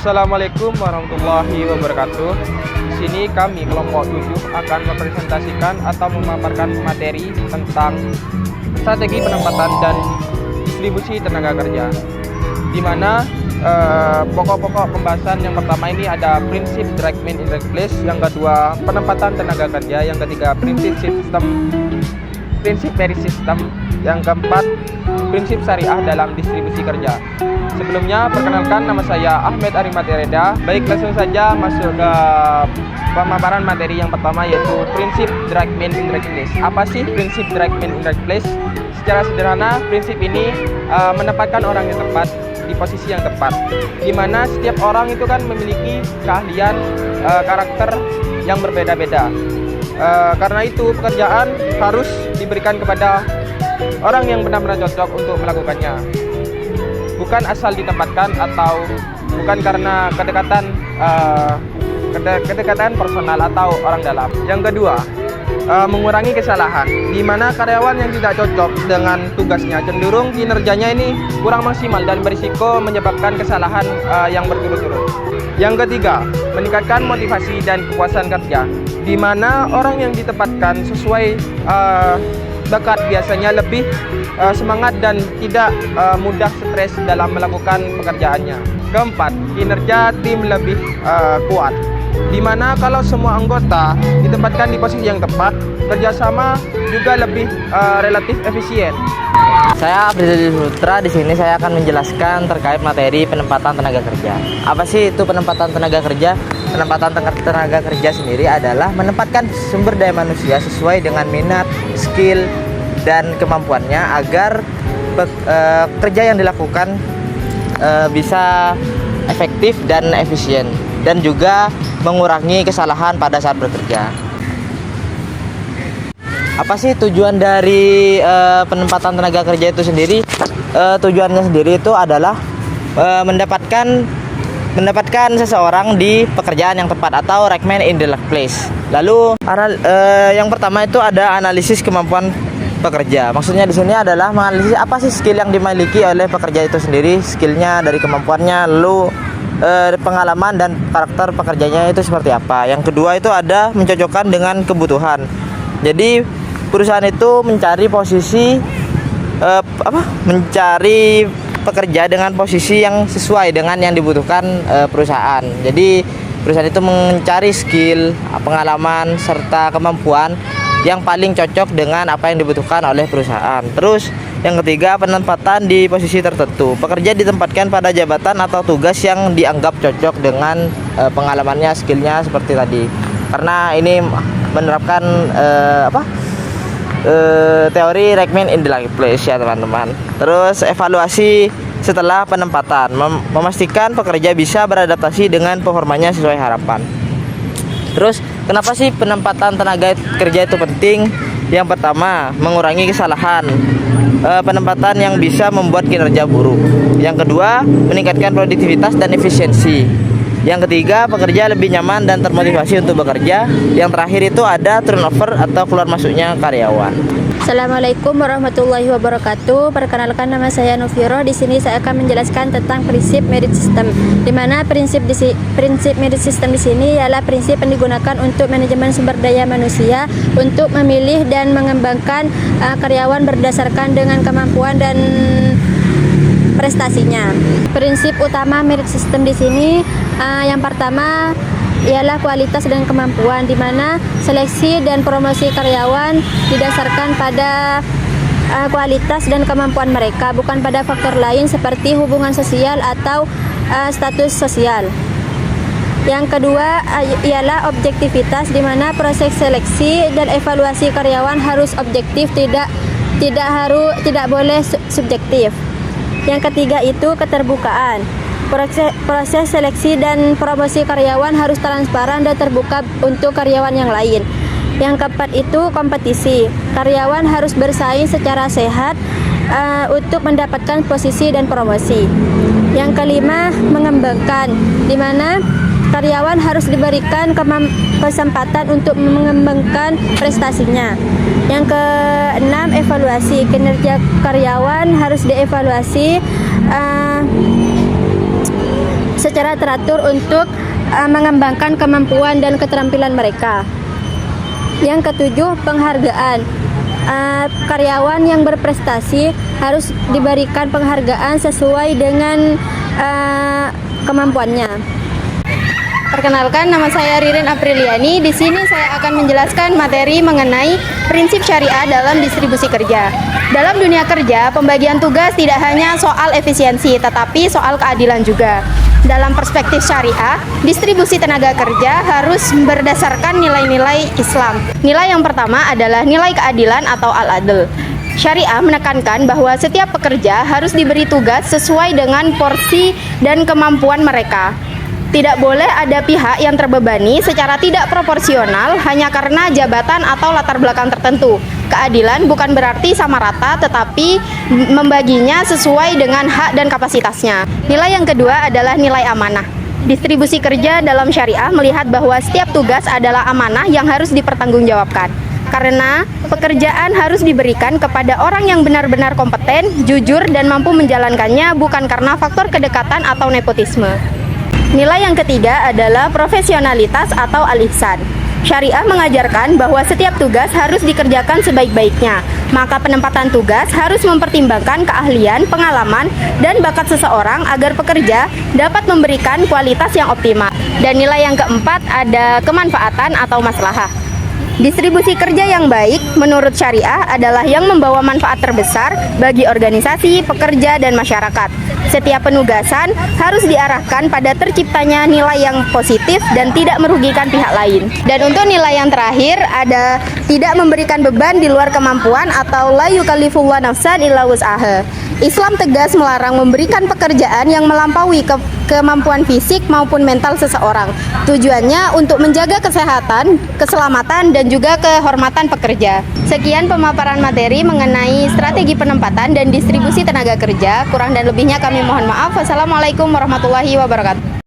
Assalamualaikum warahmatullahi wabarakatuh. Di sini kami kelompok 7 akan mempresentasikan atau memaparkan materi tentang strategi penempatan dan distribusi tenaga kerja. Di mana pokok-pokok pembahasan yang pertama ini ada prinsip direct main indirect place, yang kedua penempatan tenaga kerja, yang ketiga prinsip merit system, yang keempat prinsip syariah dalam distribusi kerja. Sebelumnya, perkenalkan, nama saya Ahmed Arimatereda. Baik, langsung saja masuk ke pemaparan materi yang pertama, yaitu prinsip direct main indirect place. Apa sih prinsip direct main indirect place? Secara sederhana, prinsip ini menempatkan orang yang tepat di posisi yang tepat, di mana setiap orang itu kan memiliki keahlian, karakter yang berbeda-beda. Karena itu pekerjaan harus diberikan kepada orang yang benar-benar cocok untuk melakukannya, bukan asal ditempatkan atau bukan karena kedekatan personal atau orang dalam. Yang kedua, mengurangi kesalahan, di mana karyawan yang tidak cocok dengan tugasnya cenderung kinerjanya ini kurang maksimal dan berisiko menyebabkan kesalahan yang berturut-turut. Yang ketiga, meningkatkan motivasi dan kepuasan kerja, di mana orang yang ditempatkan sesuai bakat biasanya lebih semangat dan tidak mudah stres dalam melakukan pekerjaannya. Keempat, kinerja tim lebih kuat, di mana kalau semua anggota ditempatkan di posisi yang tepat, kerjasama juga lebih relatif efisien. Saya Abdul Putra. Di sini saya akan menjelaskan terkait materi penempatan tenaga kerja. Apa sih itu penempatan tenaga kerja? Penempatan tenaga kerja sendiri adalah menempatkan sumber daya manusia sesuai dengan minat, skill, dan kemampuannya agar kerja yang dilakukan bisa efektif dan efisien, dan juga mengurangi kesalahan pada saat bekerja. Apa sih tujuan dari penempatan tenaga kerja itu sendiri? Tujuannya sendiri itu adalah mendapatkan seseorang di pekerjaan yang tepat atau right man in the right place. Lalu yang pertama itu ada analisis kemampuan pekerja. Maksudnya di sini adalah menganalisis apa sih skill yang dimiliki oleh pekerja itu sendiri, skillnya dari kemampuannya, lalu pengalaman dan karakter pekerjanya itu seperti apa. Yang kedua itu ada mencocokkan dengan kebutuhan. Jadi perusahaan itu mencari mencari pekerja dengan posisi yang sesuai dengan yang dibutuhkan perusahaan. Jadi perusahaan itu mencari skill, pengalaman, serta kemampuan yang paling cocok dengan apa yang dibutuhkan oleh perusahaan. Terus yang ketiga, penempatan di posisi tertentu. Pekerja ditempatkan pada jabatan atau tugas yang dianggap cocok dengan pengalamannya, skillnya seperti tadi. Karena ini menerapkan teori right man in the right place ya teman-teman. Terus evaluasi setelah penempatan, memastikan pekerja bisa beradaptasi dengan performanya sesuai harapan. Terus kenapa sih penempatan tenaga kerja itu penting? Yang pertama, mengurangi kesalahan, penempatan yang bisa membuat kinerja buruk. Yang kedua, meningkatkan produktivitas dan efisiensi. Yang ketiga, pekerja lebih nyaman dan termotivasi untuk bekerja. Yang terakhir itu ada turnover atau keluar masuknya karyawan. Assalamualaikum warahmatullahi wabarakatuh. Perkenalkan, nama saya Nufiro. Di sini saya akan menjelaskan tentang prinsip merit system. Di mana prinsip merit system di sini ialah prinsip yang digunakan untuk manajemen sumber daya manusia untuk memilih dan mengembangkan karyawan berdasarkan dengan kemampuan dan prestasinya. Prinsip utama merit system di sini yang pertama ialah kualitas dan kemampuan, di mana seleksi dan promosi karyawan didasarkan pada kualitas dan kemampuan mereka, bukan pada faktor lain seperti hubungan sosial atau status sosial. Yang kedua ialah objektivitas, di mana proses seleksi dan evaluasi karyawan harus objektif, tidak boleh subjektif. Yang ketiga itu keterbukaan. Proses seleksi dan promosi karyawan harus transparan dan terbuka untuk karyawan yang lain. Yang keempat itu kompetisi. Karyawan harus bersaing secara sehat untuk mendapatkan posisi dan promosi. Yang kelima, mengembangkan, di mana karyawan harus diberikan kesempatan untuk mengembangkan prestasinya. Yang keenam, evaluasi. Kinerja karyawan harus dievaluasi secara teratur untuk mengembangkan kemampuan dan keterampilan mereka. Yang ketujuh, penghargaan. Karyawan yang berprestasi harus diberikan penghargaan sesuai dengan kemampuannya. Perkenalkan, nama saya Ririn Apriliani. Di sini saya akan menjelaskan materi mengenai prinsip syariah dalam distribusi kerja. Dalam dunia kerja, pembagian tugas tidak hanya soal efisiensi, tetapi soal keadilan juga. Dalam perspektif syariah, distribusi tenaga kerja harus berdasarkan nilai-nilai Islam. Nilai yang pertama adalah nilai keadilan atau al-adl. Syariah menekankan bahwa setiap pekerja harus diberi tugas sesuai dengan porsi dan kemampuan mereka. Tidak boleh ada pihak yang terbebani secara tidak proporsional hanya karena jabatan atau latar belakang tertentu. Keadilan bukan berarti sama rata, tetapi membaginya sesuai dengan hak dan kapasitasnya. Nilai yang kedua adalah nilai amanah. Distribusi kerja dalam syariah melihat bahwa setiap tugas adalah amanah yang harus dipertanggungjawabkan. Karena pekerjaan harus diberikan kepada orang yang benar-benar kompeten, jujur, dan mampu menjalankannya, bukan karena faktor kedekatan atau nepotisme. Nilai yang ketiga adalah profesionalitas atau al-ihsan. Syariah mengajarkan bahwa setiap tugas harus dikerjakan sebaik-baiknya. Maka penempatan tugas harus mempertimbangkan keahlian, pengalaman, dan bakat seseorang agar pekerja dapat memberikan kualitas yang optimal. Dan nilai yang keempat ada kemanfaatan atau maslahah. Distribusi kerja yang baik menurut syariah adalah yang membawa manfaat terbesar bagi organisasi, pekerja, dan masyarakat. Setiap penugasan harus diarahkan pada terciptanya nilai yang positif dan tidak merugikan pihak lain. Dan untuk nilai yang terakhir ada tidak memberikan beban di luar kemampuan atau la yukallifullahu nafsan illa wus'aha. Islam tegas melarang memberikan pekerjaan yang melampaui kemampuan fisik maupun mental seseorang. Tujuannya untuk menjaga kesehatan, keselamatan, dan juga kehormatan pekerja. Sekian pemaparan materi mengenai strategi penempatan dan distribusi tenaga kerja. Kurang dan lebihnya kami mohon maaf. Wassalamualaikum warahmatullahi wabarakatuh.